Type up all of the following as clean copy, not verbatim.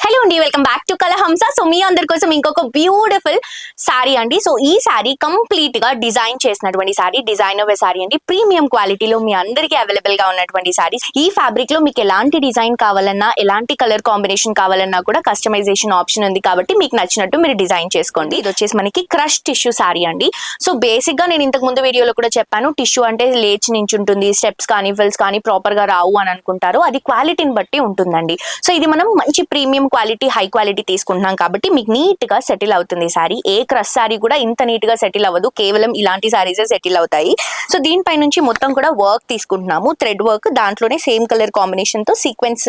Hello అండి, welcome back to కలహంస. So మీ అందరి కోసం ఇంకొక బ్యూటిఫుల్ శారీ అండి. సో ఈ శారీ కంప్లీట్ గా డిజైన్ చేసినటువంటి శారీ, డిజైనర్ శారీ అండి. ప్రీమియం క్వాలిటీలో మీ అందరికీ అవైలబుల్ గా ఉన్నటువంటి శారీస్. ఈ ఫ్యాబ్రిక్ లో మీకు ఎలాంటి డిజైన్ కావాలన్నా, ఎలాంటి కలర్ కాంబినేషన్ కావాలన్నా కూడా కస్టమైజేషన్ ఆప్షన్ ఉంది కాబట్టి మీకు నచ్చినట్టు మీరు డిజైన్ చేసుకోండి. ఇది వచ్చేసి మనకి క్రష్ టిష్యూ శారీ అండి. సో బేసిక్ గా నేను ఇంతకు ముందు వీడియోలో కూడా చెప్పాను, టిష్యూ అంటే లేచి నించుంటుంది, స్టెప్స్ కానీ ఫిల్స్ కానీ ప్రాపర్ గా రావు అని అనుకుంటారు. అది క్వాలిటీని బట్టి ఉంటుందండి. సో ఇది మనం మంచి ప్రీమియం క్వాలిటీ, హై క్వాలిటీ తీసుకుంటున్నాం కాబట్టి మీకు నీట్ గా సెటిల్ అవుతుంది శారీ. ఏ క్రష్ శారీ కూడా ఇంత నీట్ గా సెటిల్ అవ్వదు, కేవలం ఇలాంటి శారీసే సెటిల్ అవుతాయి. సో దీనిపై నుంచి మొత్తం కూడా వర్క్ తీసుకుంటున్నాము, థ్రెడ్ వర్క్. దాంట్లోనే సేమ్ కలర్ కాంబినేషన్ తో సీక్వెన్స్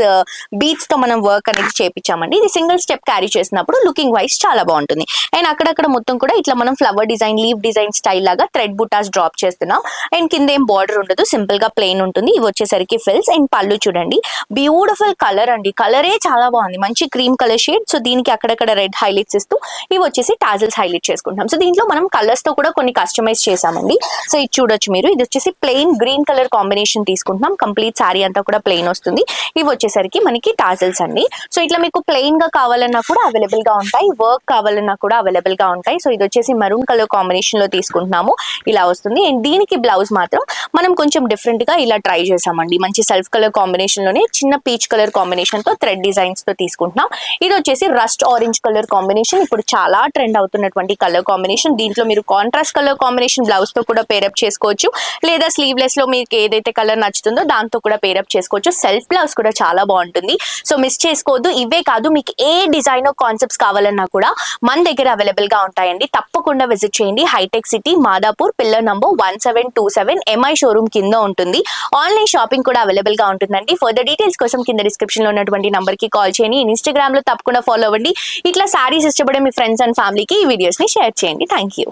బీట్స్ తో మనం వర్క్ అనేది చేపించామండి. ఇది సింగిల్ స్టెప్ క్యారీ చేసినప్పుడు లుకింగ్ వైజ్ చాలా బాగుంటుంది. అండ్ అక్కడక్కడ మొత్తం కూడా ఇట్లా మనం flower design, leave design style లాగా థ్రెడ్ బుటాస్ డ్రాప్ చేస్తున్నాం. అండ్ కింద ఏం బార్డర్ ఉండదు, సింపుల్ గా ప్లెయిన్ ఉంటుంది. ఇవి వచ్చేసరికి ఫిల్స్. అండ్ పళ్ళు చూడండి, బ్యూటిఫుల్ కలర్ అండి. కలరే చాలా బాగుంది, మంచి క్రీమ్ కలర్ షేడ్. సో దీనికి అక్కడక్కడ రెడ్ హైలైట్స్ ఇస్తూ ఇవి వచ్చేసి టాజిల్స్ హైలైట్ చేసుకుంటాం. సో దీంట్లో మనం కలర్స్ తో కూడా కొన్ని కస్టమైజ్ చేసామండి. సో ఇది చూడొచ్చు మీరు. ఇది వచ్చేసి ప్లెయిన్ గ్రీన్ కలర్ కాంబినేషన్ తీసుకుంటున్నాం. కంప్లీట్ శారీ అంతా కూడా ప్లెయిన్ వస్తుంది. ఇవి వచ్చేసరికి మనకి టాజిల్స్ అండి. సో ఇట్లా మీకు ప్లెయిన్ గా కావాలన్నా కూడా అవైలబుల్ గా ఉంటాయి, వర్క్ కావాలన్నా కూడా అవైలబుల్ గా ఉంటాయి. సో ఇది వచ్చేసి మరూన్ కలర్ కాంబినేషన్ లో తీసుకుంటున్నాము, ఇలా వస్తుంది. అండ్ దీనికి బ్లౌజ్ మాత్రం మనం కొంచెం డిఫరెంట్ గా ఇలా ట్రై చేసామండి. మంచి సెల్ఫ్ కలర్ కాంబినేషన్ లోనే చిన్న పీచ్ కలర్ కాంబినేషన్ తో థ్రెడ్ డిజైన్స్ తో తీసుకుంటున్నాం. ఇది వచ్చేసి రస్ట్ ఆరెంజ్ కలర్ కాంబినేషన్, ఇప్పుడు చాలా ట్రెండ్ అవుతున్నటువంటి కలర్ కాంబినేషన్. దీంట్లో మీరు కాంట్రాస్ట్ కలర్ కాంబినేషన్ బ్లౌజ్ తో కూడా పేరప్ చేసుకోవచ్చు, లేదా స్లీవ్లెస్ లో మీకు ఏదైతే కలర్ నచ్చుతుందో దాంతో కూడా పేరప్ చేసుకోవచ్చు. సెల్ఫ్ బ్లౌజ్ కూడా చాలా బాగుంటుంది. సో మిస్ చేసుకోవద్దు. ఇవే కాదు, మీకు ఏ డిజైనర్ కాన్సెప్ట్స్ కావాలన్నా కూడా మన దగ్గర అవైలబుల్ గా ఉంటాయండి. తప్పకుండా విజిట్ చేయండి. హైటెక్ City, Madhapur, pillar number 1727, MI showroom కింద ఉంటుంది. ఆన్లైన్ షాపింగ్ కూడా అవైలబుల్ గా ఉంటుందండి. ఫర్దర్ డీటెయిల్స్ కోసం కింద డిస్క్రిప్షన్ లో ఉన్నటువంటి నంబర్ కి కాల్ చేయండి. ఇన్స్టాగ్రామ్ లో తప్పకుండా ఫాలో అవ్వండి. ఇట్లా శారీస్ ఇష్టపడే మీ ఫ్రెండ్స్ అండ్ ఫ్యామిలీకి ఈ వీడియోస్ ని షేర్ చేయండి. Thank you.